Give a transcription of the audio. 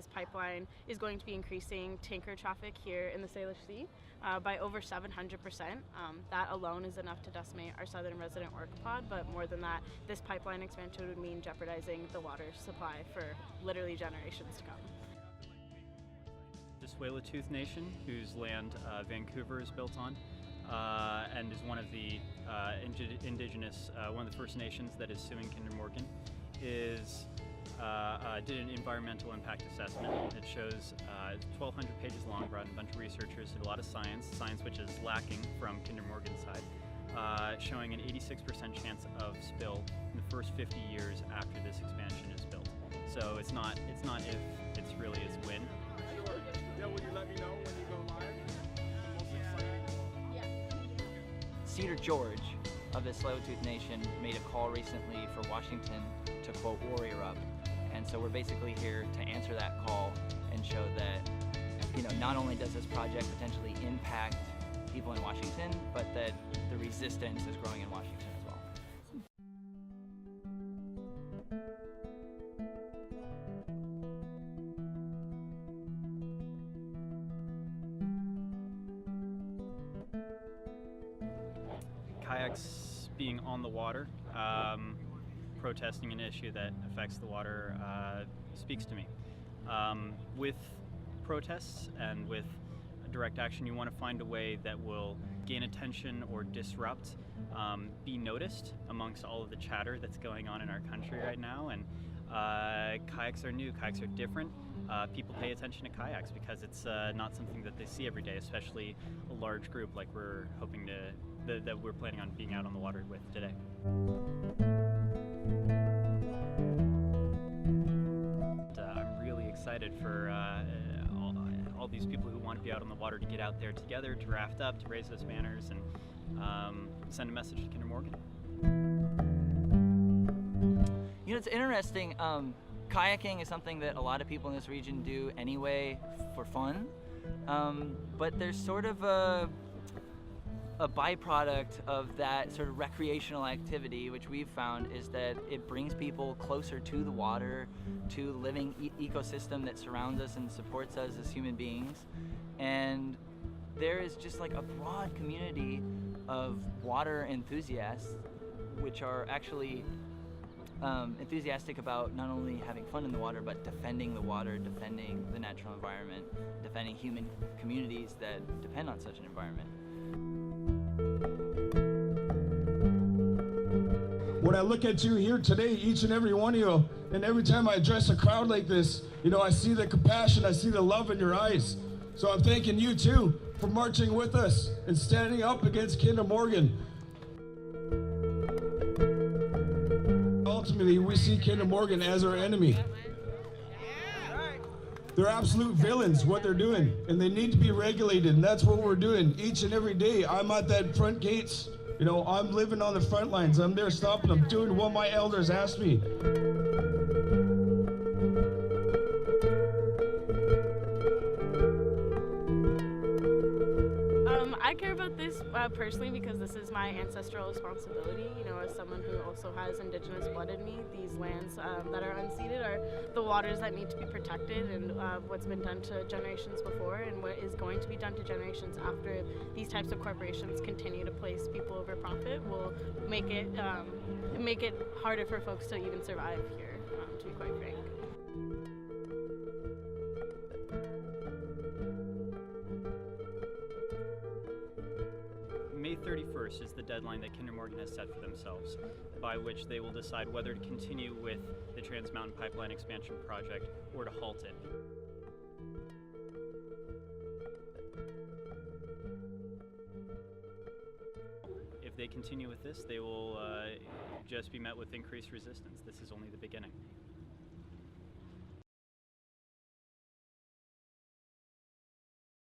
this pipeline is going to be increasing tanker traffic here in the Salish Sea by over 700%. That alone is enough to decimate our southern resident orcapod, but more than that, this pipeline expansion would mean jeopardizing the water supply for literally generations to come. The Tsleil-Waututh Nation, whose land Vancouver is built on, and is one of the indigenous, one of the First Nations that is suing Kinder Morgan, did an environmental impact assessment. It shows 1,200 pages long, brought in a bunch of researchers, did a lot of science which is lacking from Kinder Morgan's side, showing an 86% chance of spill in the first 50 years after this expansion is built. So it's not if, it's really is when. Yeah, will you let me know when you go live? Most exciting. Yeah. Cedar George of the Tsleil-Waututh Nation made a call recently for Washington to quote Warrior Up. And so we're basically here to answer that call and show that, you know, not only does this project potentially impact people in Washington, but that the resistance is growing in Washington as well. Kayaks being on the water, protesting an issue that affects the water speaks to me. With protests and with direct action, you want to find a way that will gain attention or disrupt, be noticed amongst all of the chatter that's going on in our country right now. And kayaks are new, kayaks are different. People pay attention to kayaks because it's not something that they see every day, especially a large group like we're hoping to, that we're planning on being out on the water with today. I'm really excited for all these people who want to be out on the water to get out there together, to raft up, to raise those banners, and send a message to Kinder Morgan. You know, it's interesting. Kayaking is something that a lot of people in this region do anyway for fun, but there's sort of a byproduct of that sort of recreational activity, which we've found is that it brings people closer to the water, to the living ecosystem that surrounds us and supports us as human beings. And there is just like a broad community of water enthusiasts, which are actually enthusiastic about not only having fun in the water, but defending the water, defending the natural environment, defending human communities that depend on such an environment. When I look at you here today, each and every one of you, and every time I address a crowd like this, you know, I see the compassion, I see the love in your eyes. So I'm thanking you too for marching with us and standing up against Kinder Morgan. Ultimately, we see Kinder Morgan as our enemy. They're absolute villains, what they're doing, and they need to be regulated, and that's what we're doing each and every day. I'm at that front gates, you know, I'm living on the front lines, I'm there stopping them, doing what my elders asked me. I care about this personally because this is my ancestral responsibility. You know, as someone who also has Indigenous blood in me, these lands that are unceded are the waters that need to be protected, and what's been done to generations before and what is going to be done to generations after these types of corporations continue to place people over profit will make it harder for folks to even survive here, to be quite frank. May 31st is the deadline that Kinder Morgan has set for themselves, by which they will decide whether to continue with the Trans Mountain Pipeline expansion project or to halt it. If they continue with this, they will just be met with increased resistance. This is only the beginning.